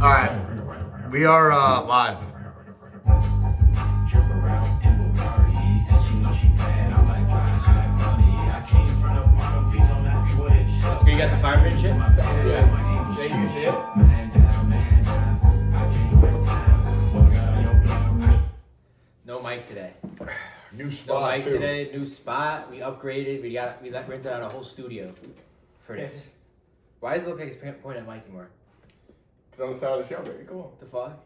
All right, we are live. So you got the fireman shit? Yes. Jay, you see it? No mic today. New spot No mic too. today. New spot. We upgraded. We rented out a whole studio for this. Why does it look like it's pointing at Mikey more? Because I'm the side of the show, baby. Cool. What the fuck?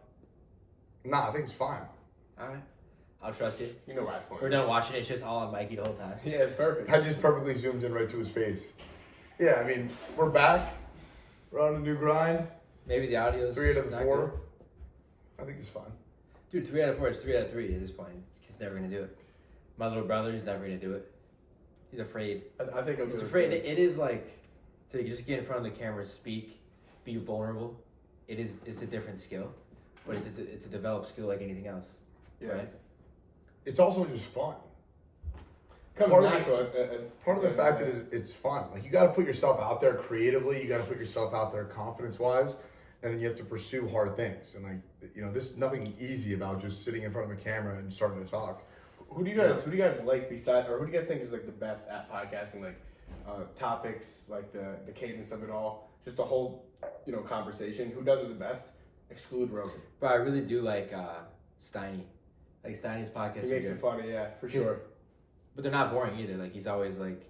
Nah, I think it's fine. All right, I'll trust you. You know why it's going. We're done watching it. It's just all on Mikey the whole time. Yeah, it's perfect. I just perfectly zoomed in right to his face. Yeah, I mean, we're back. We're on a new grind. Maybe the audio's 3 out of not 4. good. I think it's fine. Dude, 3 out of 4. It's 3 out of 3 at this point. He's never gonna do it. My little brother, he's never gonna do it. He's afraid. I think I'm It's doing afraid. It is like to just get in front of the camera, speak, be vulnerable. It's a different skill, but it's a developed skill like anything else. Yeah. Right? It's also just fun. Comes Part of natural. Part of the fact is it's fun. Like, you got to put yourself out there creatively. You got to put yourself out there confidence-wise, and then you have to pursue hard things. And there's nothing easy about just sitting in front of a camera and starting to talk. Who do you guys like beside, or who do you guys think is like the best at podcasting? Like topics, like the cadence of it all, just the whole conversation. Who does it the best? Exclude Rogan. But I really do like Steiny. Like Steiny's podcast. He makes it funny, yeah, for sure. But they're not boring either. Like, he's always like,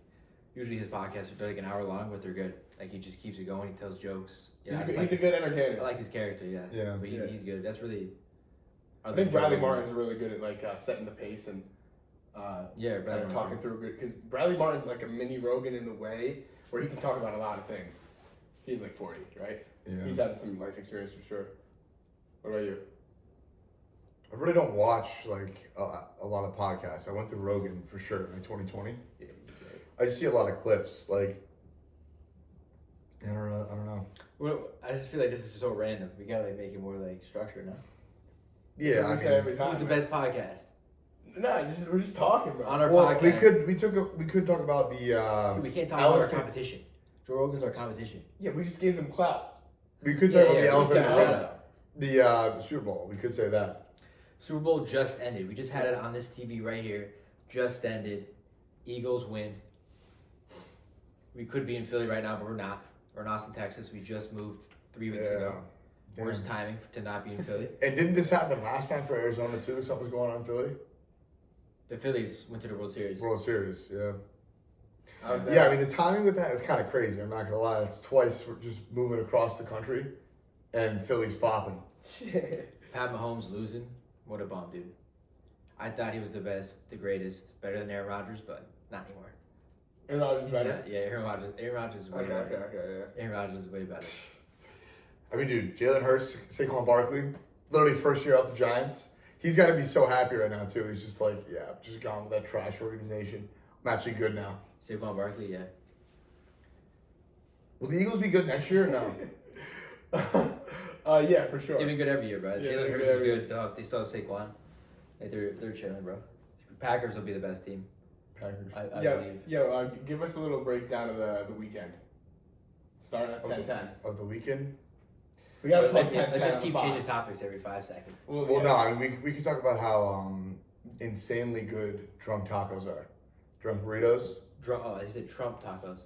usually his podcasts are like an hour long, but they're good. Like, he just keeps it going. He tells jokes. He's a good entertainer. I like his character, yeah. Yeah. But he's good. That's really. I think Bradley Martin's really good at like setting the pace and Bradley kind of talking through good, because Bradley Martin's like a mini Rogan in the way where he can talk about a lot of things. He's like 40, right? Yeah. He's had some life experience for sure. What about you? I really don't watch like a lot of podcasts. I went through Rogan for sure in 2020. Yeah, he's great. I just see a lot of clips. Like, I don't know. Well, I just feel like this is so random. We gotta like make it more like structured now. Yeah, That's what we say every time. Who's the best podcast? No, we're just talking, bro. On our well, podcast. we could talk about the. Dude, we can't talk about our elephant. competition. Joe Rogan's our competition. Yeah, we just gave them clout. We could talk about the just elephant. give a in shout the room. out. The Super Bowl. We could say that. Super Bowl just ended. We just had it on this TV right here. Just ended. Eagles win. We could be in Philly right now, but we're not. We're in Austin, Texas. We just moved 3 weeks ago. Damn. Worst timing to not be in Philly. And didn't this happen last time for Arizona too? Something was going on in Philly. The Phillies went to the World Series. World Series, yeah. I was there. Yeah, I mean the timing with that is kind of crazy. I'm not gonna lie. It's twice we're just moving across the country, and Philly's popping. Pat Mahomes losing. What a bum, dude. I thought he was the best, the greatest, better than Aaron Rodgers, but not anymore. Aaron Rodgers is He's better. not- yeah, Aaron Rodgers is way Okay, better. yeah. Aaron Rodgers is way better. I mean, dude, Jalen Hurts, Saquon Barkley, literally first year out the Giants. He's got to be so happy right now too. He's just like, yeah, I'm just gone with that trash organization. I'm actually good now. Saquon Barkley, yeah. Will the Eagles be good next year or no? Yeah, for sure. They've been good every year, bro. Yeah, Jalen they're Hurts good is every good. They still have Saquon. Like they're chilling, bro. Packers will be the best team. Packers. I believe. Give us a little breakdown of the weekend. Starting at 10-10. Of the weekend? We got to play Let's 10-10. just keep changing topics every 5 seconds. Well, no, I mean, we could talk about how insanely good drunk tacos are. Drunk burritos. You said Trump tacos.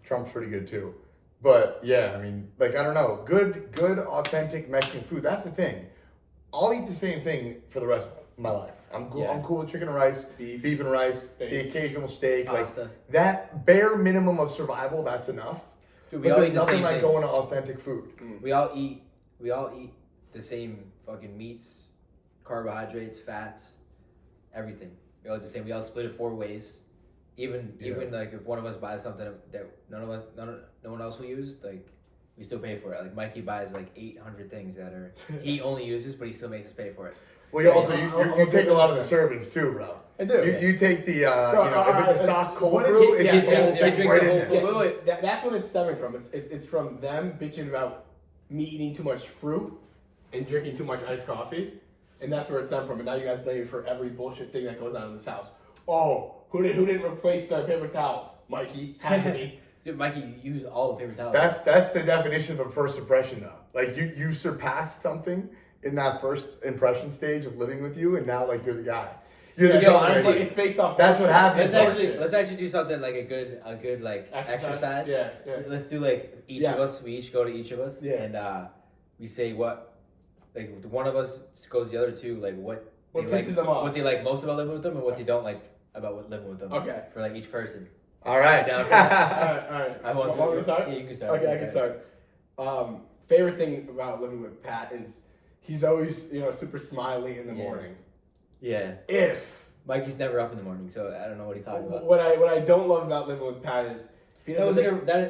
Trump's pretty good too. But yeah, I mean, like, I don't know. Good, authentic Mexican food. That's the thing. I'll eat the same thing for the rest of my life. I'm cool. Yeah. I'm cool with chicken and rice, beef and rice, steak, the occasional steak. pasta. Like, that bare minimum of survival, that's enough. Dude, But there's nothing like going to authentic food. We all eat the same fucking meats, carbohydrates, fats, everything. We all eat the same. We all split it 4 ways. Even like if one of us buys something that no one else will use, like we still pay for it. Like Mikey buys like 800 things that are he only uses, but he still makes us pay for it. Well, you also you take a lot of the servings too, bro. I do. You take the if it's a stock cold brew, it? it's Yeah, all he right drinks the in whole there. Wait. That's what it's stemming from. It's from them bitching about me eating too much fruit and drinking too much iced coffee, and that's where it's stemmed from. And now you guys blame me for every bullshit thing that goes on in this house. Oh, who didn't replace the paper towels? Mikey, had to be. Dude, Mikey, you use all the paper towels. That's the definition of a first impression, though. Like you surpassed something in that first impression stage of living with you, and now like you're the guy. You're the Yo, drunk honestly, lady. It's based off. That's what happens. Let's actually do something like a good like exercise. Yeah. Let's do like each of us. We each go to each of us, Yeah. and we say what, like one of us goes to the other two, like what What they pisses like, them off. what they like most about living with them, and what they don't like about living with them. Okay. For like each person. All right. Down for that. All right. I want Want me to start? Yeah, you can start. Okay, I can start. Favorite thing about living with Pat is he's always, super smiley in the morning. Yeah. If Mikey's never up in the morning, so I don't know what he's talking about. what I don't love about living with Pat is if he That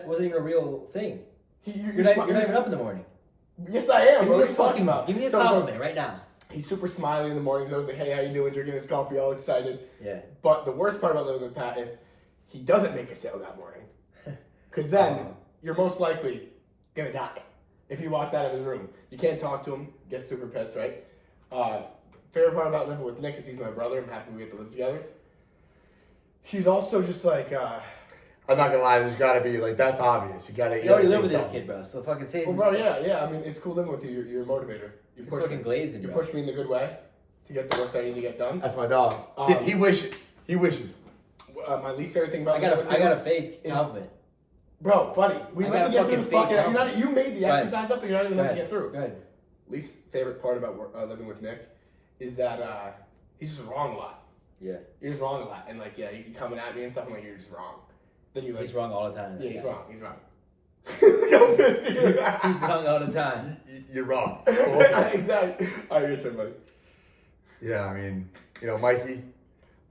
wasn't even a real thing. you're You're not even up in the morning. Yes, I am. Give What me are you talking about? Give me a So- compliment right now. He's super smiley in the mornings. I was like, hey, how you doing? Drinking his coffee, all excited. Yeah. But the worst part about living with Pat, if he doesn't make a sale that morning, because then you're most likely gonna die if he walks out of his room. You can't talk to him. Get super pissed, right? Favorite part about living with Nick is he's my brother. I'm happy we get to live together. He's also just like, I'm not gonna lie. There's gotta be like that's obvious. You gotta. You already live with this kid, bro. So fucking say. well, bro, yeah. I mean, it's cool living with you. You're a motivator. You He's push fucking me. glazing, You bro. push me in the good way to get the work that I need to get done. That's my dog. He wishes. He wishes. My least favorite thing about I living with you got a fake is- compliment. Bro, buddy, we I let got you a get through the fucking fucking. fake You're not, you made the Go ahead. exercise up, and you're not even Go letting me ahead. get through. Go ahead. Least favorite part about living with Nick is that he's just wrong a lot. Yeah. You're just wrong a lot, and like, you coming at me and stuff. I'm like, you're just wrong. Then you like, He's wrong all the time. yeah, he's wrong. He's wrong. Look how pissed he is. He's wrong all the time. You're wrong. Exactly. All right, your turn, buddy. Yeah, I mean,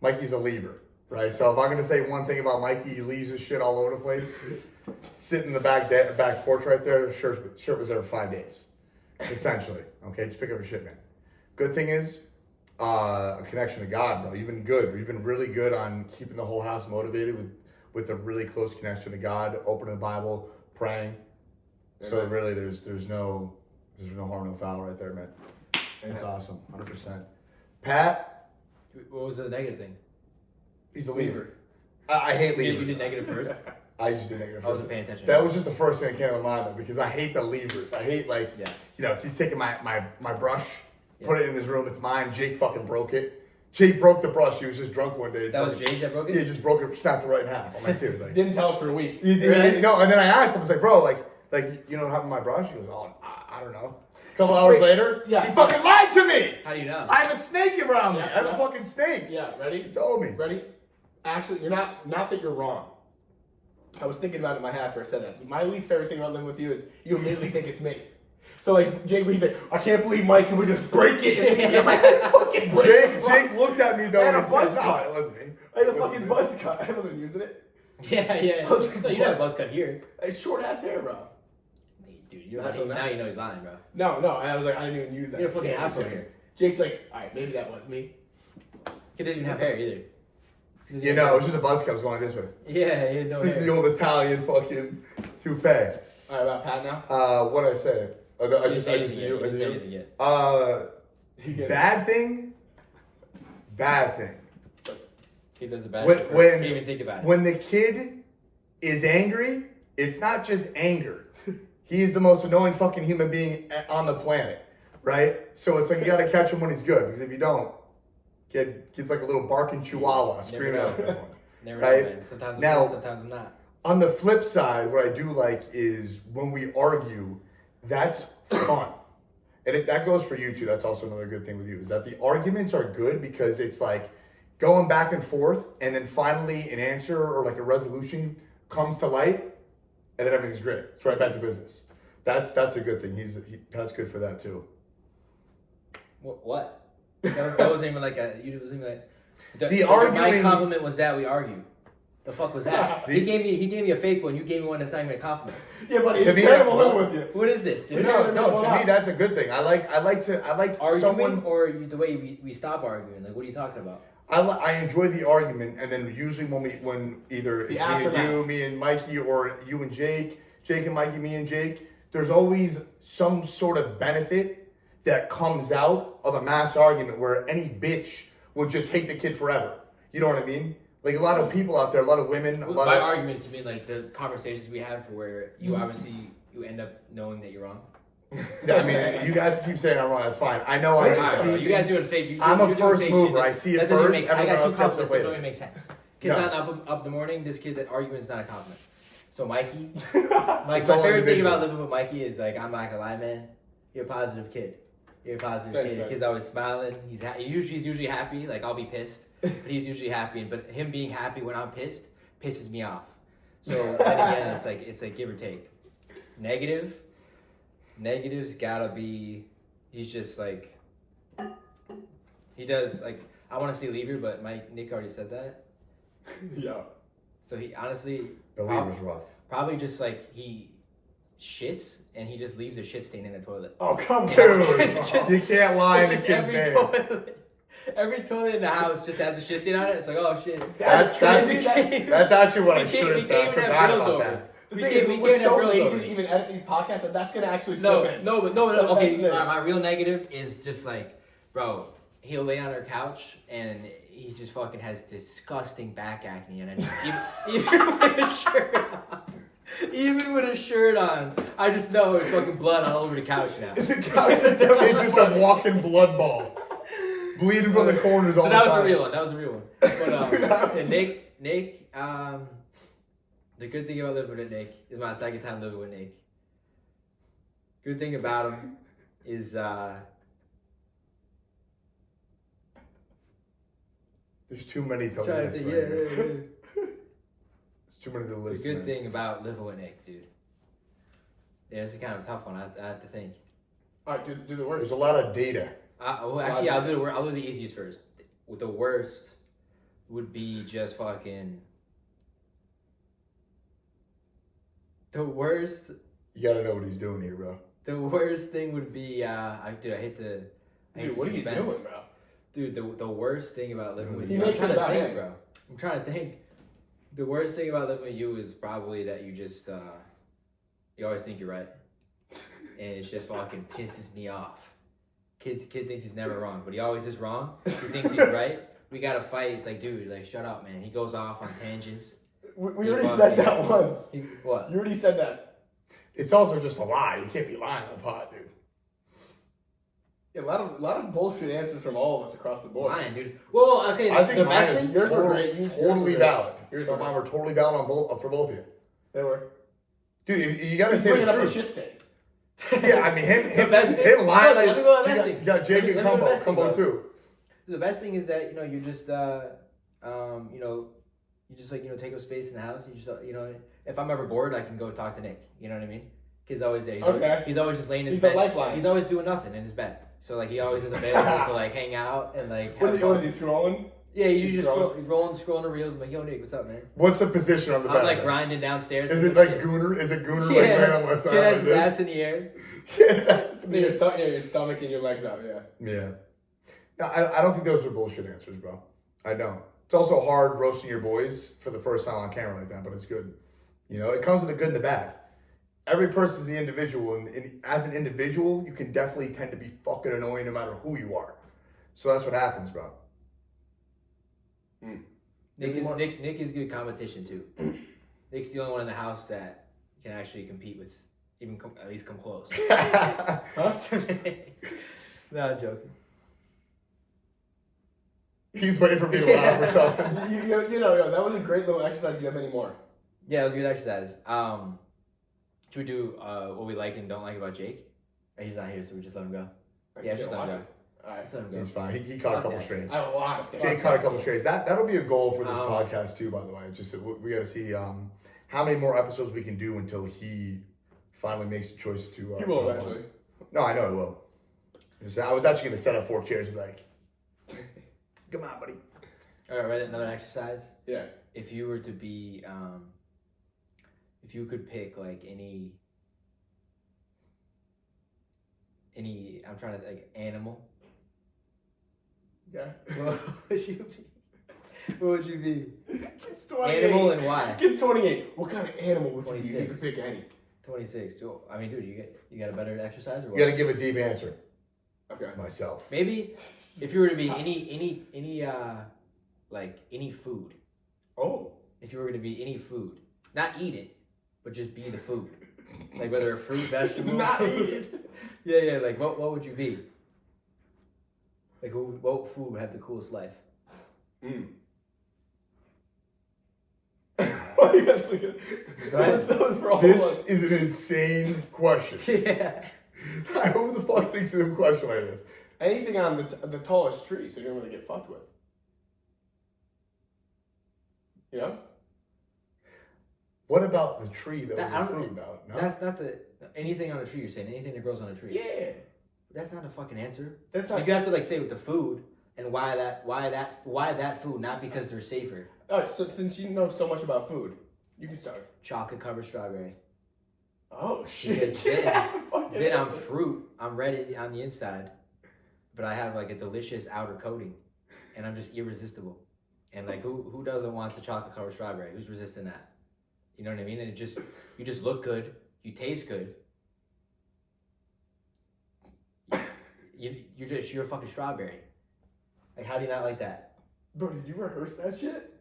Mikey's a leaver, right? So if I'm gonna say one thing about Mikey, he leaves his shit all over the place. Sitting in the back porch right there, shirt was there for 5 days, essentially. Okay, just pick up your shit, man. Good thing is, a connection to God, bro. You've been good. You've been really good on keeping the whole house motivated with a really close connection to God, opening the Bible, praying. So really, there's no harm, no foul right there, man. That's awesome, 100%. Pat, What was the negative thing? he's a leaver. I hate You leavers. did negative first. I just did negative I wasn't first. paying attention. That was just the first thing that came to mind though, because I hate the levers. I hate Yeah. he's taking my brush, put it in his room. It's mine. Jake fucking broke it. Jake broke the brush. He was just drunk one day. That was Jake that broke it? Yeah, just broke it, snapped it right in half. I'm like, dude, like, Didn't tell us for a week. no. And then I asked him, I was like, bro, like you know what happened to my brush? He goes, oh, I don't know. A couple hours later, he fucking lied to me. How do you know? I have a snake around me. Yeah, I have a fucking snake. Yeah, ready? He told me. Ready? Actually, you're not that you're wrong. I was thinking about it in my head after I said that. My least favorite thing about living with you is you immediately think it's me. So like Jake, he's like, I can't believe Mike would just break it. I'm like, I didn't fucking break it. Jake looked at me though. I had a and buzz said, cut. No, it wasn't me. I had a It wasn't fucking me." buzz cut. I wasn't using it. Yeah. I was like, No, you had a buzz cut here. It's short ass hair, bro. Dude, now you know he's lying, bro. No. And I was like, I didn't even use that. You had a fucking afro here. Jake's like, all right, maybe that was me. He doesn't even have hair either. You know, it was just a buzz cut was going this way. Yeah, he had no It's hair. the old Italian fucking toupee. All right, about Pat now. What did I say? I He didn't just say anything you. yet. He didn't say anything yet. He's getting Bad thing. He does the bad When- shit first. when- Can't even think about it. When the kid is angry, it's not just anger. He is the most annoying fucking human being on the planet, right? So it's like you gotta catch him when he's good, because if you don't, kid's like a little barking chihuahua screaming know. at everyone. Never right? know, man. Sometimes I'm Now- good, sometimes I'm not. On the flip side, what I do like is when we argue, that's fun. And that goes for you too. That's also another good thing with you, is that the arguments are good because it's like going back and forth, and then finally an answer or like a resolution comes to light, and then everything's great. It's right back to business. That's a good thing. That's good for that too. What? That wasn't even like a. You wasn't even like. The My arguing- compliment was that we argue. The fuck was that? He gave me a fake one. You gave me one that's not even a compliment. Yeah, but To it's me, terrible well, living with you. What is this, dude? No, Well, to me that's a good thing. I like Arguing someone. or the way we stop arguing? Like, what are you talking about? I enjoy the argument, and then usually when either it's me and aftermath. you, me and Mikey, or you and Jake and Mikey, me and Jake, there's always some sort of benefit that comes out of a mass argument where any bitch will just hate the kid forever. You know what I mean? Like a lot of people out there, a lot of women, a lot By of arguments, you mean like the conversations we have where you obviously you end up knowing that you're wrong? Yeah, I mean, you guys keep saying I'm wrong. That's fine. I know I Alright, can bro, see. you guys things. doing fake. I'm a you're doing first fake mover. shit. I see it That doesn't first. make sense. I Everyone got two else catches compliments it that don't later. even make sense. No. Kids not up in the morning. This kid, that argument is not a compliment. So Mikey, It's my all favorite thing individual. about living with Mikey is like, I'm not gonna lie, man. You're a positive kid. You're a positive Thanks, kid. man. The kid's always smiling. He's usually happy. Like I'll be pissed, but he's usually happy. But him being happy when I'm pissed pisses me off. So then again, it's like give or take. Negatives gotta be. He's just like. He does like. I want to say lever, but Nick already said that. Yeah. So he honestly. The lever's rough. Probably just like he shits and he just leaves a shit stain in the toilet. Oh, come on. Dude, Just- you can't lie in the Just kid's name. Every toilet in the house just has a shit stain on it. It's like, oh shit. That's crazy. That's actually what I We should can't have said. I even have forgot grills about over. that. The We thing can't- is, we we're can't have so grills lazy over. to even edit these podcasts that that's gonna actually slip in. No. That's Okay, the thing. my real negative is just like, bro, he'll lay on our couch and he just fucking has disgusting back acne, and even with a shirt on. Even with a shirt on, I just know there's fucking blood all over the couch now. The couch is just a walking blood ball, bleeding from the corners all So the that time. was the real one. That was the real one. But and Nick, the good thing about living with Nick is my second time living with Nick. Good thing about him is There's too many to trying to list. think, Right yeah. There's too many to The list. good man. thing about living with Nick, dude. Yeah, this is kind of a tough one. I have to think. All right, do the There's worst. a lot of data. Well, actually, I'll do the easiest first. The worst would be just fucking. The worst. You gotta know what he's doing here, bro. The worst thing would be. I hate to. Dude, what are you suspense. doing, bro? Dude, the worst thing about living with He you. makes I'm it trying to about think, him. bro. I'm trying to think. The worst thing about living with you is probably that you just. You always think you're right, and it just fucking pisses me off. Kid thinks he's never wrong, but he always is wrong. He thinks he's right. We gotta fight. It's like, dude, like, shut up, man. He goes off on tangents. We already said that once. What? You already said that. It's also just a lie. You can't be lying on the pod, dude. Yeah, a lot of bullshit answers from all of us across the board. Lying, dude. Well, okay. I think the mine best is thing. Yours were great. Yours were totally great. valid. Yours So were mine were totally valid on both for both of you. They were. Dude, you gotta He's say bringing the up the truth. shit stain. Yeah, I mean him best thing- him lying. Let me go to the best You thing. got Jake Let and me go to the best thing, Combo bro. too. The best thing is that you just you just like take up space in the house. You just if I'm ever bored, I can go talk to Nick. You know what I mean? He's always there. He's always just laying in his He's the bed. lifeline. He's always doing nothing in his bed. So like he always is available to like hang out and like. What have is fun. he scrolling? Yeah, you He's just scrolling? scrolling the reels. I'm like, yo, Nick, what's up, man? What's the position on the bed? I'm like grinding downstairs. Is it like Gooner? Is it Gooner like laying on my side? He has like his this? ass in the air. Yes. Your stomach and your legs out, yeah. Yeah. No, I don't think those are bullshit answers, bro. I don't. It's also hard roasting your boys for the first time on camera like that, but it's good. It comes with the good and the bad. Every person's the individual, and as an individual, you can definitely tend to be fucking annoying no matter who you are. So that's what happens, bro. Nick is good competition too. Nick's the only one in the house that can actually compete with, at least come close. Huh? No, I'm joking. He's waiting for me to laugh or something. That was a great little exercise. Do you have any more? Yeah, it was a good exercise. Should we do what we like and don't like about Jake? He's not here, so we just let him go. Yeah, just let him go. Alright. Just let him go. He's fine. He caught a couple that. strays. I have a lot of He things. caught a couple strays. That'll be a goal for this podcast too, by the way. Just we got to see how many more episodes we can do until he finally makes the choice to. He will eventually. No, I know he will. I was actually going to set up 4 chairs and be like, come on, buddy. All right, ready? Another exercise. Yeah. If you were to be, if you could pick like any, I'm trying to like animal. Yeah. What would you be? What would you be? It's 28. Animal and why? It's 28. What kind of animal would you be if you 26. could pick any? 26. I mean, dude, you got a better exercise or what? You got to give a deep answer. Okay. Myself. Maybe if you were to be any food. Oh. If you were to be any food, not eat it, but just be the food. Like whether a fruit, vegetable, Not food. eating. Yeah. Like what would you be? Like what food would have the coolest life? Why are you guys looking? Go ahead. That was for all This of us. is an insane question. Yeah. Who the fuck thinks of a question like this? Anything on the tallest tree, so you don't really get fucked with. You know? What about the tree that That- was I the don't- fruit about? No? That's not anything on a tree. You're saying anything that grows on a tree. Yeah. That's not a fucking answer. That's Like not. you have to like say with the food and why that food, not because they're safer. All right, so since you know so much about food, you can start. Chocolate covered strawberry. Oh shit! Because then- Yeah, fucking Then I'm answer. fruit. I'm red on the inside, but I have like a delicious outer coating, and I'm just irresistible. And like who doesn't want the chocolate covered strawberry? Who's resisting that? You know what I mean? And you just look good. You taste good. You're a fucking strawberry. Like how do you not like that? Bro, did you rehearse that shit?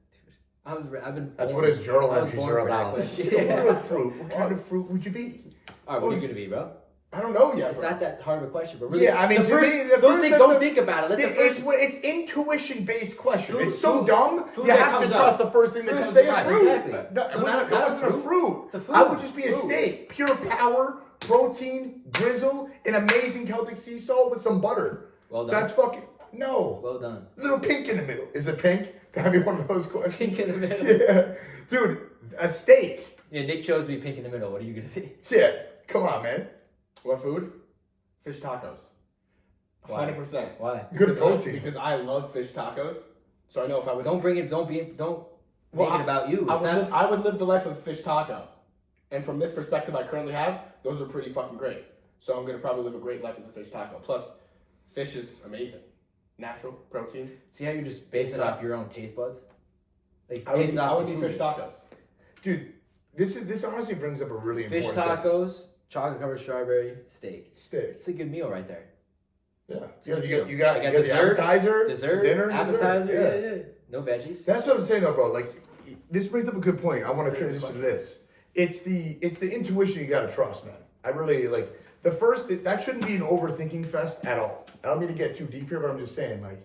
I've been. That's born- what his journal I was entries born are for that about. question. What Yeah. kind of fruit? What kind of fruit would you be? All right, what are you gonna be, bro? I don't know yet. It's Bro. not that hard of a question, but really, Yeah, I mean, the to first, me, the don't first think, that's don't the- think about it. Let the first. It's intuition-based question. Food- It's so food- dumb. food You that have to comes trust up. the first thing that Food, comes say to mind. fruit. Exactly. No, No, it not wasn't a fruit. It's a food. I would just be a Food. steak. Pure power, protein, drizzle, an amazing Celtic sea salt with some butter. Well done. That's fucking no. Well done. Little pink in the middle. Is it pink? That'd be one of those questions. Pink in the middle. Yeah, dude, a steak. Yeah, Nick chose to be pink in the middle. What are you gonna be? Yeah, come on, man. What food? Fish tacos. Why? 100%. Why? Good protein. Because I love fish tacos. So I know if I would Don't bring it. Don't make Well, it about you. It's not. I would live the life of a fish taco. And from this perspective I currently have, those are pretty fucking great. So I'm going to probably live a great life as a fish taco. Plus, fish is amazing. Natural, protein. See how you just base it off your own taste buds. Like I would based be, off I would the be food. fish tacos. Dude, this honestly brings up a really Fish important thing. tacos, chocolate covered strawberry, steak. Steak. It's a good meal right there. Yeah. a good You got, deal. you got, I got you got dessert, the appetizer, Dessert, dinner, appetizer. dessert. Yeah. No veggies. That's what I'm saying though, bro. Like, this brings up a good point. I want to That is a transition to question. this. It's the intuition you gotta trust, man. I really like the first. That shouldn't be an overthinking fest at all. I don't mean to get too deep here, but I'm just saying, like,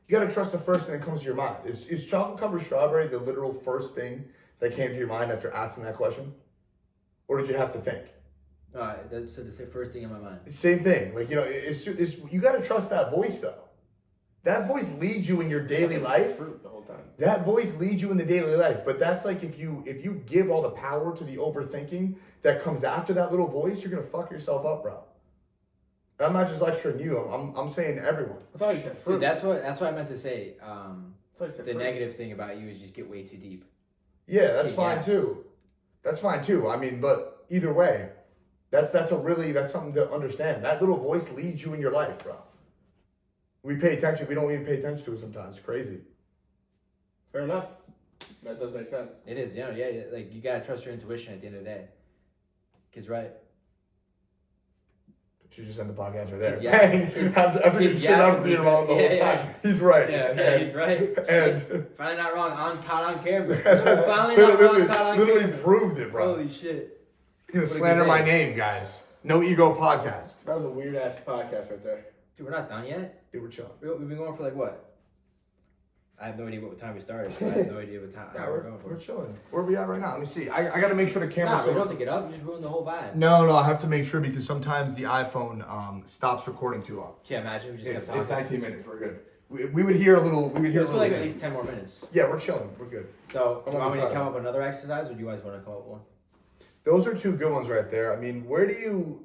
you gotta trust the first thing that comes to your mind. Is chocolate covered strawberry the literal first thing that came to your mind after asking that question, or did you have to think? All right, that's the first thing in my mind. Same thing. Like, you know, it's you gotta trust that voice though. That voice leads you in your daily life. Fruit the whole time. That voice leads you in the daily life, but that's like if you give all the power to the overthinking that comes after that little voice, you're gonna fuck yourself up, bro. I'm not just lecturing you. I'm saying everyone. I thought you said fruit. Dude, that's what I meant to say. I thought you said The fruit. negative thing about you is just get way too deep. Yeah, that's Okay, fine yes. too. That's fine too. I mean, but either way, that's something to understand. That little voice leads you in your life, bro. We pay attention. We don't even pay attention to it sometimes. It's crazy. Fair enough. That does make sense. It is, yeah. Like you gotta trust your intuition at the end of the day. Kid's right. Should just end the podcast right there. He's yapping. After He's getting shit out of yapping. being wrong the whole Yeah, time. He's right. Yeah, he's right. And Finally not wrong. Caught on camera. That's Finally not wrong. Caught on literally camera. proved it, bro. Holy shit. You're gonna What a slander good my day. name, guys. No ego podcast. That was a weird ass podcast right there. Dude, we're not done yet. Dude, we're chilling. We've been going for like what? I have no idea what time we started. So I have no idea what time Yeah, we're we're, going for. we're chilling. Where are we at right now? Let me see. I gotta make sure the camera's Nah, we don't have to get up. You just ruined the whole vibe. No, I have to make sure because sometimes the iPhone stops recording too long. Can't imagine. We just It's kept talking. 19 minutes. We're good. We would hear a little. We would hear a Let's little. go like at bit. least 10 more minutes. Yeah, we're chilling. We're good. So, do you want me to time. come up with another exercise, or do you guys want to come up with one? Those are two good ones right there. I mean, where do you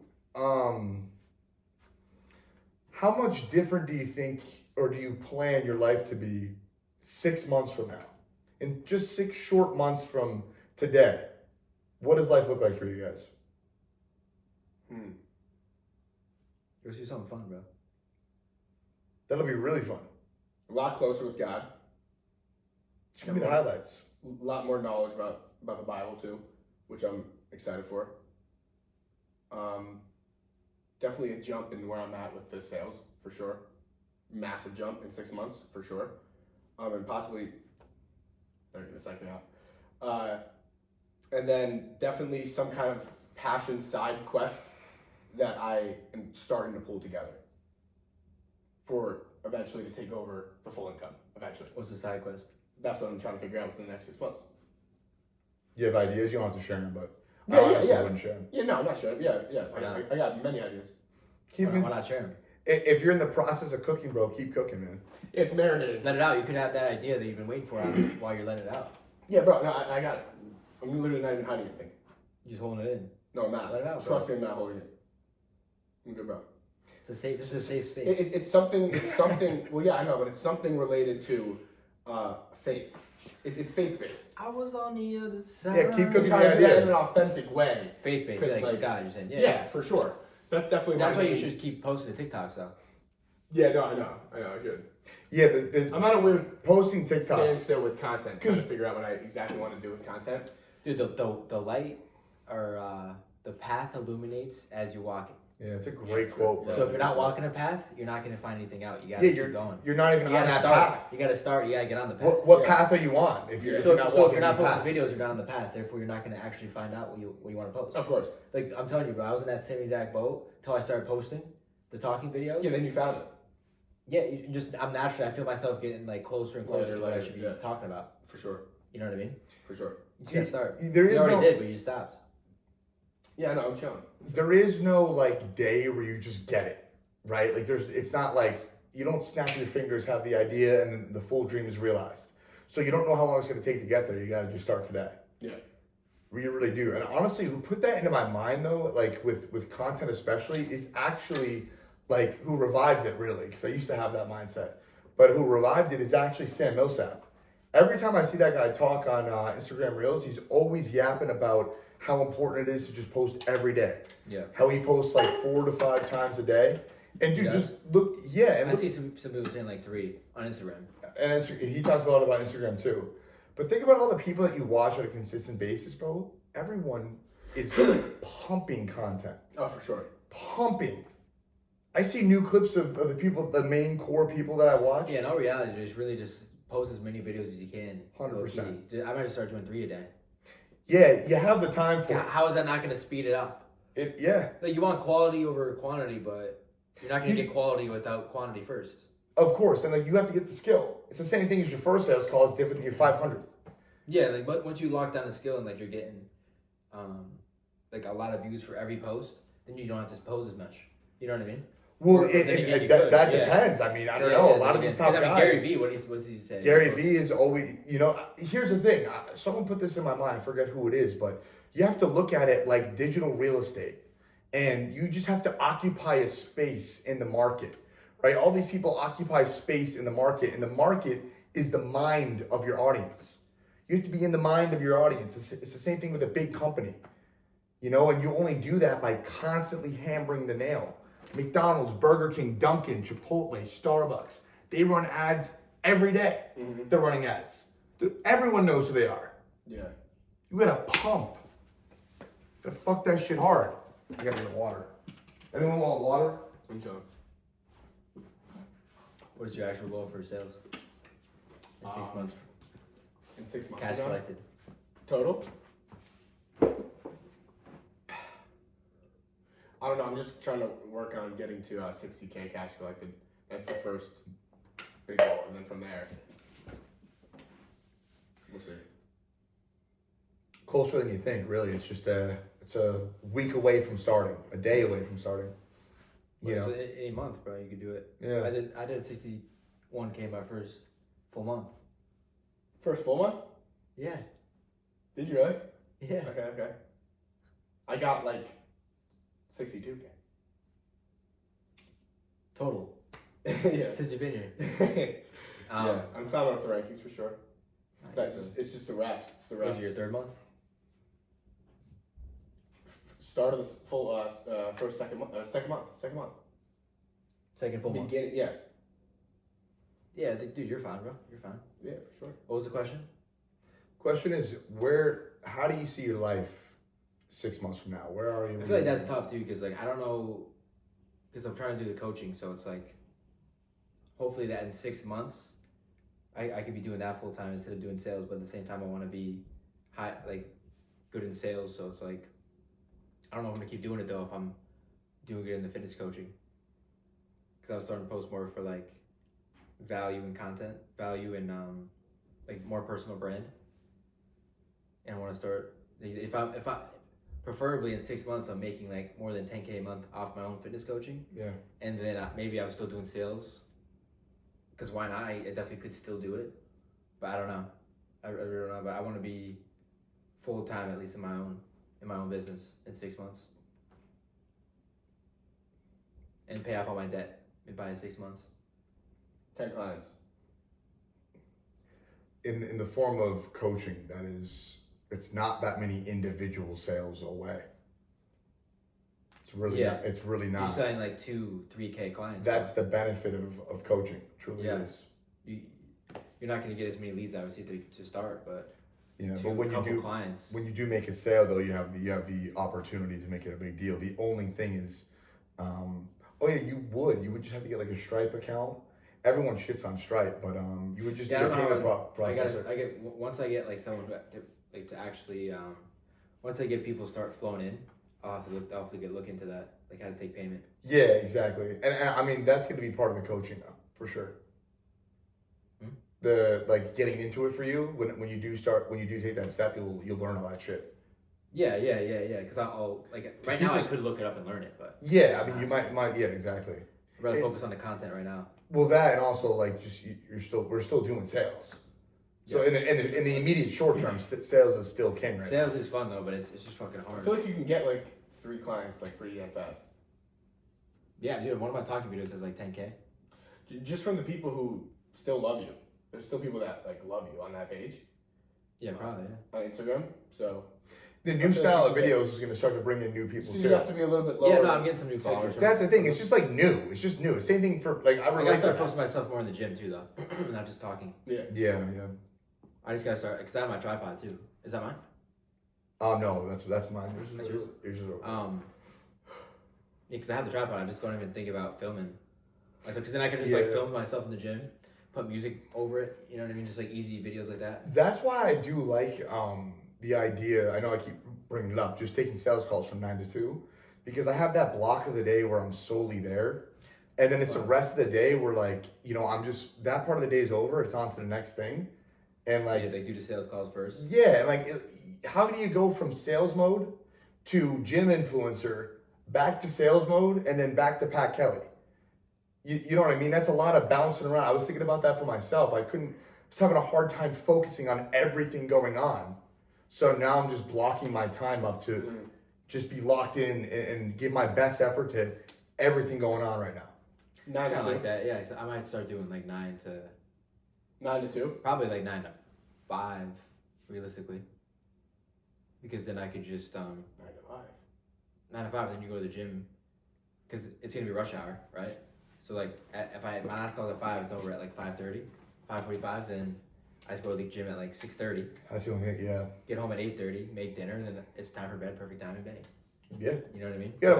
how much different do you think or do you plan your life to be 6 months from now? In just 6 short months from today, what does life look like for you guys? Let's do something fun, bro. That'll be really fun. A lot closer with God. It's gonna be the highlights. A lot more knowledge about the Bible too, which I'm excited for. Definitely a jump in where I'm at with the sales for sure. Massive jump in 6 months for sure. And possibly they're gonna psych me out. And then definitely some kind of passion side quest that I am starting to pull together for eventually to take over the full income. Eventually, What's the side quest? that's what I'm trying to figure out within the next 6 months. You have ideas, you don't have to share them, but Yeah, I yeah, honestly yeah. wouldn't share them. Yeah, no, I'm not sure. Yeah, yeah. Why not? I got many ideas. Keep Why not share them? if you're in the process of cooking, bro, keep cooking, man. It's marinated. Let it out. You could have that idea that you've been waiting for while you're letting it out. Yeah, bro. No, I got it. I'm literally not even hiding anything. You're just holding it in. No, I'm not. Let it out, Trust me, I'm not holding it. I'm good, bro. It's a safe. This is a safe space. It's something. It's something. Well, yeah, I know, but it's something related to faith. It's faith based. I was on the other side. Yeah, keep I'm cooking. trying to do that in idea. an authentic way. Faith based. 'Cause, Like, like- God, you're saying. Yeah, for sure. That's definitely. That's my why you main- should keep posting the TikToks though. Yeah, no, I know. I should. Yeah, I'm not a weird posting TikToks. standstill with content. Trying to figure out what I exactly want to do with content. Dude, the light or the path illuminates as you're walking. Yeah, it's a great Yeah, quote. yeah. So if you're not walking a path, you're not gonna find anything out. You gotta Yeah, keep you're going. you're not even You on gotta that start. path. You gotta start. You gotta get on the path. What Yeah. path are you on? If you're, Yeah. if So you're if, not so if walking you're not the posting path. videos, you're not on the path. Therefore, you're not gonna actually find out what you want to post. Of course. Like I'm telling you, bro, I was in that same exact boat until I started posting the talking videos. Yeah, then you found it. Yeah, you just I'm naturally. I feel myself getting like closer and closer Later, to what I later, should be yeah. talking about. For sure. You know what I mean? For sure. You just gotta start. There You is already no did, but you just stopped. Yeah, no, I'm chilling. there is no like day where you just get it, right? Like it's not like you don't snap your fingers, have the idea, and then the full dream is realized. So you don't know how long it's gonna take to get there. You gotta just start today. Yeah. You really do. And honestly, who put that into my mind though, like with content especially, is actually like who revived it really, because I used to have that mindset. But who revived it is actually Sam Millsap. Every time I see that guy talk on Instagram Reels, he's always yapping about how important it is to just post every day. Yeah. How he posts like 4 to 5 times a day. And dude, He does? just look, yeah. And I look, see some people saying like 3 on Instagram. and he talks a lot about Instagram too. But think about all the people that you watch on a consistent basis, bro. Everyone is pumping content. Oh, for sure. Pumping. I see new clips of the people, the main core people that I watch. Yeah, in all reality, just really just post as many videos as you can. 100%. Low-key. I might just start doing 3 a day. Yeah, you have the time for How is that not going to speed it up? it. Yeah, Like you want quality over quantity, but you're not going to get quality without quantity first. of course. And like you have to get the skill. It's the same thing as your first sales call is different than your 500th. Yeah, like but once you lock down the skill and like you're getting, like a lot of views for every post, then you don't have to post as much. You know what I mean? Well, Or- then again, you that could, yeah. depends. I mean, I don't know. A lot of these top guys. Gary Vee, what does he say? Gary Vee is always, here's the thing. Someone put this in my mind. I forget who it is, but you have to look at it like digital real estate. And you just have to occupy a space in the market, right? All these people occupy space in the market, and the market is the mind of your audience. You have to be in the mind of your audience. It's the same thing with a big company, and you only do that by constantly hammering the nail. McDonald's, Burger King, Dunkin', Chipotle, Starbucks, they run ads every day. Mm-hmm. They're running ads. Everyone knows who they are. Yeah. You gotta pump. You gotta fuck that shit hard. I gotta get water. Anyone want water? I'm chilling. What is your actual goal for sales? In 6 months, In 6 months. cash ago? collected. Total? I don't know. I'm just trying to work on getting to 60K cash collected. That's the first big goal, and then from there, we'll see. Closer than you think, really. It's just it's a week away from starting, a day away from starting. You know? It's any month, bro. You could do it. Yeah. I did 61K my first full month. First full month? Yeah. Did you really? Yeah. Okay. I got like 62K. Total. Yeah. Since you've been here. Yeah, I'm climbing up the rankings for sure. Nice. It's just the reps. It's the Was reps. it your 3rd month? Start of the full first second month. Second month. Second full month. Beginning. Yeah. Yeah, dude, you're fine, bro. You're fine. Yeah, for sure. What was the question? Question is, how do you see your life 6 months from now? Where are you? I feel like that's tough too, because like I don't know, because I'm trying to do the coaching, so it's like, hopefully that in 6 months, I could be doing that full time instead of doing sales. But at the same time, I want to be good in sales. So it's like, I don't know if I'm gonna keep doing it though if I'm doing it in the fitness coaching. Because I was starting to post more for like value and content, value and like more personal brand. And I want to start if I preferably in 6 months I'm making like more than 10K a month off my own fitness coaching. Yeah. And then maybe I'm still doing sales. Because why not? I definitely could still do it, but I don't know. I really don't know. But I want to be full time at least in my own business in 6 months, and pay off all my debt by 6 months. 10 clients. In the form of coaching, that is, it's not that many individual sales away. It's really not, it's really You're not. selling like 2-3K clients. That's the benefit of coaching. Truly is. You're not going to get as many leads obviously to start, but Yeah, but when clients. When you do make a sale, though, you have the opportunity to make it a big deal. The only thing is, you would just have to get like a Stripe account. Everyone shits on Stripe, but you would just Yeah, get I a don't payment know. processor. Once I get like someone like to actually once I get people start flowing in, I'll have to look into that, like how to take payment. Yeah, exactly, and I mean that's going to be part of the coaching though, for sure. The like getting into it for you when you do take that step, you'll learn all that shit. Yeah. Because I'll like right now I could look it up and learn it, but yeah, I mean you might yeah, exactly. I'd rather focus on the content right now. Well, that and also like just we're still doing sales. So in the immediate short term, sales is still king right Sales is fun though, but it's just fucking I hard. feel like you can get like 3 clients like pretty damn fast. Yeah, dude. One of my talking videos has like 10K. Just from the people who still love you. There's still people that like love you on that page. Yeah, probably. Yeah. On Instagram. So The new style of videos is going to start to bring in new people you too. have to be a little bit lower. Yeah, no, I'm getting some new followers. That's the thing. It's just like new. It's just new. Same thing for like I I gotta relate start to. posting myself more in the gym too, though. Not just talking. Yeah. I just gotta start because I have my tripod too. Is that mine? No, that's mine. That's yours? Yours is over. Yeah, because I have the tripod. I just don't even think about filming. Because then I can just like film myself in the gym, put music over it. You know what I mean? Just like easy videos like that. That's why I do like the idea. I know I keep bringing it up. Just taking sales calls from 9 to 2, because I have that block of the day where I'm solely there, and then it's the rest of the day where like I'm just that part of the day is over. It's on to the next thing, and like do the sales calls first. Yeah, and like how do you go from sales mode to gym influencer back to sales mode and then back to Pat Kelly? You know what I mean? That's a lot of bouncing around. I was thinking about that for myself. I was having a hard time focusing on everything going on. So now I'm just blocking my time up to just be locked in and give my best effort to everything going on right now. 9 to 2. Like that, yeah. So I might start doing like 9 to 2. Probably like 9 to 5, realistically. Because then I could just 9 to 5. 9 to 5. Then you go to the gym, because it's gonna be rush hour, right? So like my last call at 5, it's over at like 5:30, 5:45. Then I just go to the gym at like 6:30. That's the only thing. Yeah. Get home at 8:30, make dinner, and then it's time for bed. Perfect time in bed. Yeah. You know what I mean? Yeah.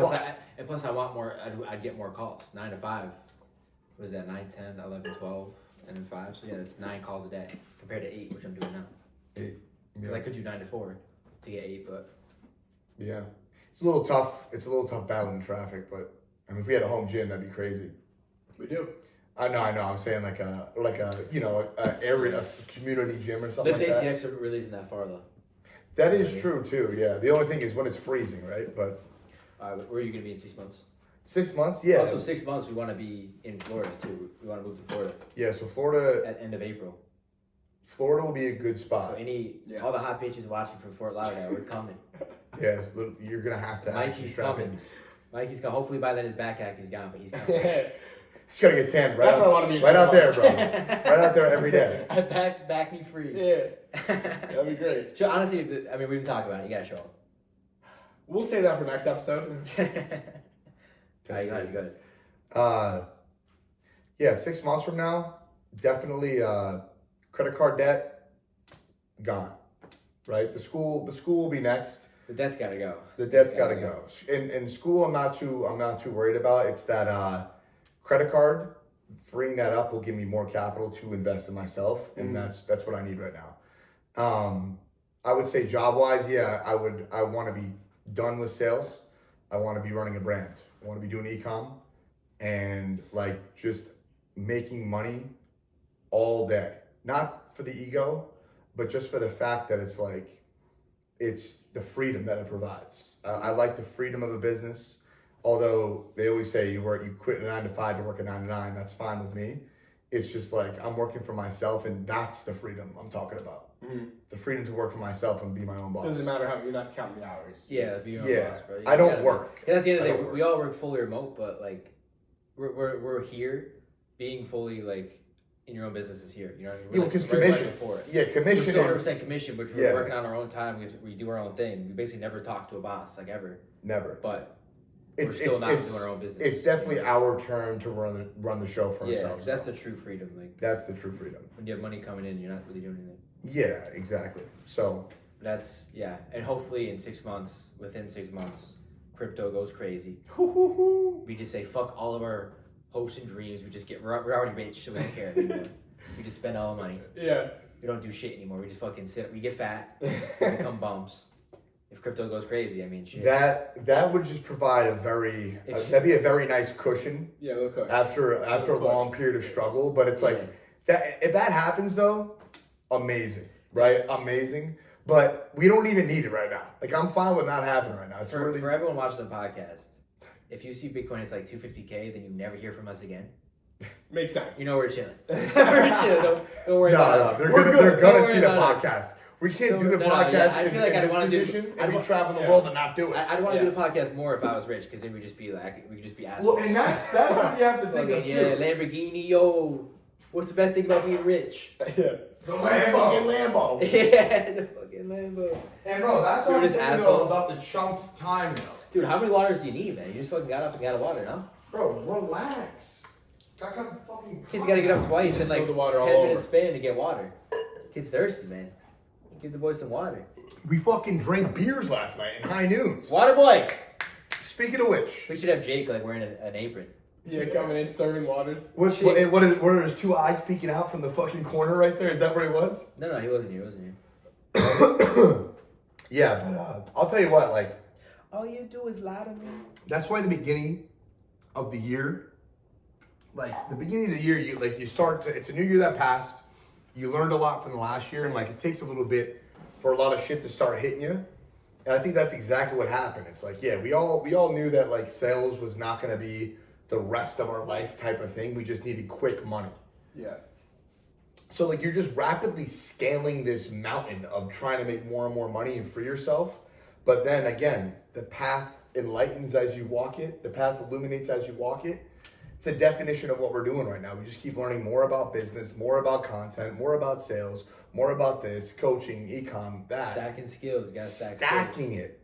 Plus I want more. I'd get more calls. 9 to 5. What is that? 9, 10, 11, 12, and then 5. So yeah, that's 9 calls a day compared to 8, which I'm doing now. 8. Because I could do 9 to 4 to get 8, but Yeah. It's a little tough. It's a little tough battling traffic, but I mean, if we had a home gym, that'd be crazy. We do. I know. I'm saying like a area, a community gym or something Lift like that. ATX really isn't that far though. That is true too. Yeah. The only thing is when it's freezing, right? But Where are you gonna be in 6 months? 6 months, yeah. Also, 6 months we want to be in Florida too. We want to move to Florida Yeah. So Florida at end of April. will be a good spot. So all the hot bitches watching from Fort Lauderdale, we're coming. Yeah. You're gonna have to. Mikey's coming. Mikey's coming. Hopefully by then his back acne is gone, but he's coming. He's gotta get tan right. That's what I want to be. Right out there, bro. Right out there every day. back me free. Yeah. That'd be great. Honestly, we've been talking about it. You gotta show up. We'll save that for next episode. Alright, you got it. Yeah, 6 months from now, definitely credit card debt gone. Right? The school will be next. The debt's gotta go. The debt's gotta go. In school, I'm not too worried about. It's that credit card, freeing that up will give me more capital to invest in myself, and that's what I need right now. I would say job wise, yeah, I want to be done with sales, I want to be running a brand. I want to be doing e-com and like just making money all day. Not for the ego, but just for the fact that it's like, it's the freedom that it provides. I like the freedom of a business. Although they always say you quit a 9 to 5 to work a 9 to 9, that's fine with me. It's just like I'm working for myself, and that's the freedom I'm talking about. Mm-hmm. The freedom to work for myself and be my own boss. Doesn't matter how you're not counting the hours. Yeah, be your own boss, bro. I don't work. Because at the end of the I day, don't work. we all work fully remote, but like we're here being fully like in your own business is here. You know what I mean? Yeah, because commission. Before it. Yeah, We're commission still is 100% commission, but we're working on our own time. We do our own thing. We basically never talk to a boss, like ever. never. But we're still not doing our own business. It's definitely our turn to run the show for ourselves. That's the true freedom. Like that's the true freedom. when you have money coming in, you're not really doing anything. Yeah, exactly. So That's and hopefully within 6 months, crypto goes crazy. We just say fuck all of our hopes and dreams. We're already rich, so we don't care anymore. We just spend all the money. Yeah. We don't do shit anymore. We just fucking sit. We get fat. We become bums. If crypto goes crazy, I mean, shit. that would just provide that'd be a very nice cushion. Yeah, look. After a long period of struggle, but it's like that. If that happens though, amazing, right? Amazing. But we don't even need it right now. Like I'm fine with not having it right now. It's For everyone watching the podcast, if you see Bitcoin is like 250K, then you never hear from us again. Makes sense. You know we're chilling. We're chilling. Don't worry about it. They're gonna see the podcast. We can't do the podcast. I feel like I don't want to do. I would travel the world and not do it. I'd want to do the podcast more if I was rich, because then we could just be assholes. Well, and that's what you have to think of too. Yeah, Lamborghini, yo. What's the best thing about being rich? Yeah. The fucking Lambo. Yeah, the fucking Lambo. And bro, that's what I'm saying though about the chunked time though. Dude, how many waters do you need, man? You just fucking got up and got a water, no? Bro, relax. I got fucking. Kids gotta get up twice in like the water 10 all minutes over. span to get water. Kid's thirsty, man. Give the boy some water. We fucking drank beers last night in high noons. Water boy! Speaking of which, We should have Jake like wearing an apron. Yeah, coming in, serving waters. what are his two eyes peeking out from the fucking corner right there? Is that where he was? No, he wasn't here. Yeah, but I'll tell you what, like, All you do is lie to me. that's why the beginning of the year, like the beginning of the year, it's a new year that passed. You learned a lot from the last year, and like it takes a little bit for a lot of shit to start hitting you. And I think that's exactly what happened. It's like, yeah, we all knew that like sales was not going to be the rest of our life type of thing. We just needed quick money. Yeah. So like you're just rapidly scaling this mountain of trying to make more and more money and free yourself. But then again, the path enlightens as you walk it. The path illuminates as you walk it. It's a definition of what we're doing right now. We just keep learning more about business, more about content, more about sales, more about this, coaching, ecom, that. Stacking skills. You gotta stack Stacking skills. it.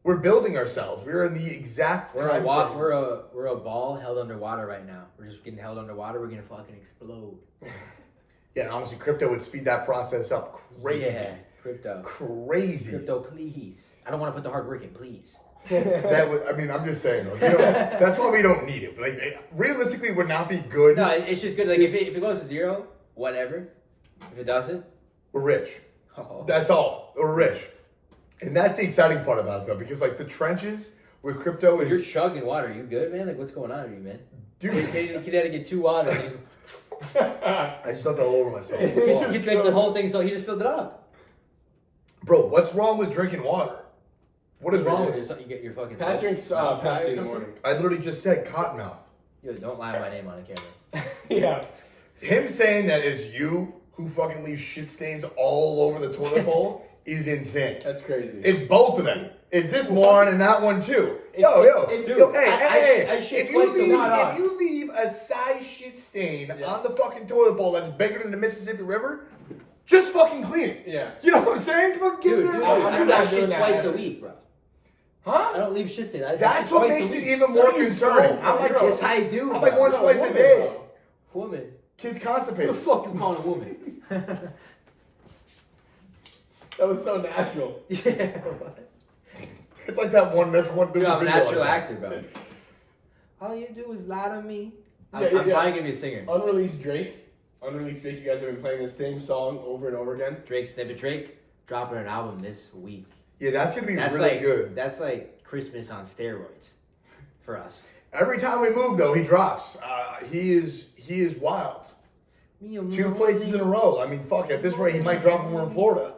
We're building ourselves. We're in the exact We're time frame. we're a ball held underwater right now. We're just getting held underwater. We're gonna fucking explode. Yeah, and honestly, crypto would speed that process up crazy. Yeah, crypto. Crazy. Crypto, please. I don't want to put the hard work in, please. I'm just saying though. That's why we don't need it. Like realistically, would not be good. No, it's just good. Like if it goes to zero, whatever. If it doesn't, We're rich. oh. That's all. We're rich, and that's the exciting part about it though, because like the trenches with crypto You're is, chugging water. You good, man? Like what's going on with you, man? dude. Kid had to get 2 water. And I just dumped all over myself. he drank the whole thing, so he just filled it up. Bro, what's wrong with drinking water? What is wrong with it? You get your fucking. Pat drinks mouth dry or Pepsi in the something? morning. I literally just said cottonmouth. Yo, don't lie my name on the camera. Yeah. Him saying that it's you who fucking leaves shit stains all over the toilet bowl is insane. That's crazy. It's both of them. It's this moron and that one too. It's- Yo, hey, I shit if twice a week. if you leave a size shit stain on the fucking toilet bowl that's bigger than the Mississippi River, just fucking clean it. Yeah. You know what I'm saying? Fucking give Dude, it I I'm do not that doing shit that twice ever. a week, bro. I Huh? don't leave shit stain. I That's shit what twice a makes it week. even more concerning. I'm like, Yes, I do. I'm like bro. once, twice a day. Woman. Kids Who constipated. the fuck you calling a woman? That was so natural. Yeah. It's like that one. That's one. Dude, I'm a video natural like that. actor, bro. All you do is lie to me. I'm Yeah, probably yeah. gonna be a singer. Unreleased Drake. You guys have been playing the same song over and over again. Drake, Snippet Drake, dropping an album this week. Yeah, that's gonna be That's really like good. That's like Christmas on steroids for us. Every time we move, though, he drops. He is wild. 2 places in a row. I mean, fuck. At this rate, he might drop when we're in Florida.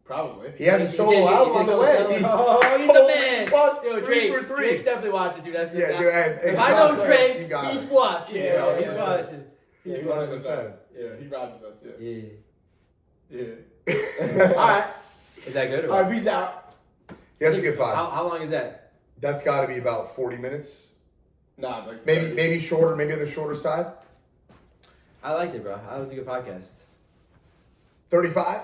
Probably. He has a solo album on the way. Oh, he's the man. Fuck, Yo, 3 Drake, for 3. Drake's definitely watching, dude. That's Yeah, just dude, hey, if hey, I know you Drake, got he's it. watching. Yeah, Bro. yeah, He's yeah. watching. Yeah, He's 100%. Yeah, he rides with us. Yeah. Yeah. Yeah. All right. Is that good? Or All what? right, peace out. Yeah, that's a good pod. How long is that? That's got to be about 40 minutes. Nah, like Maybe shorter, maybe on the shorter side. I liked it, bro. That was a good podcast. 35?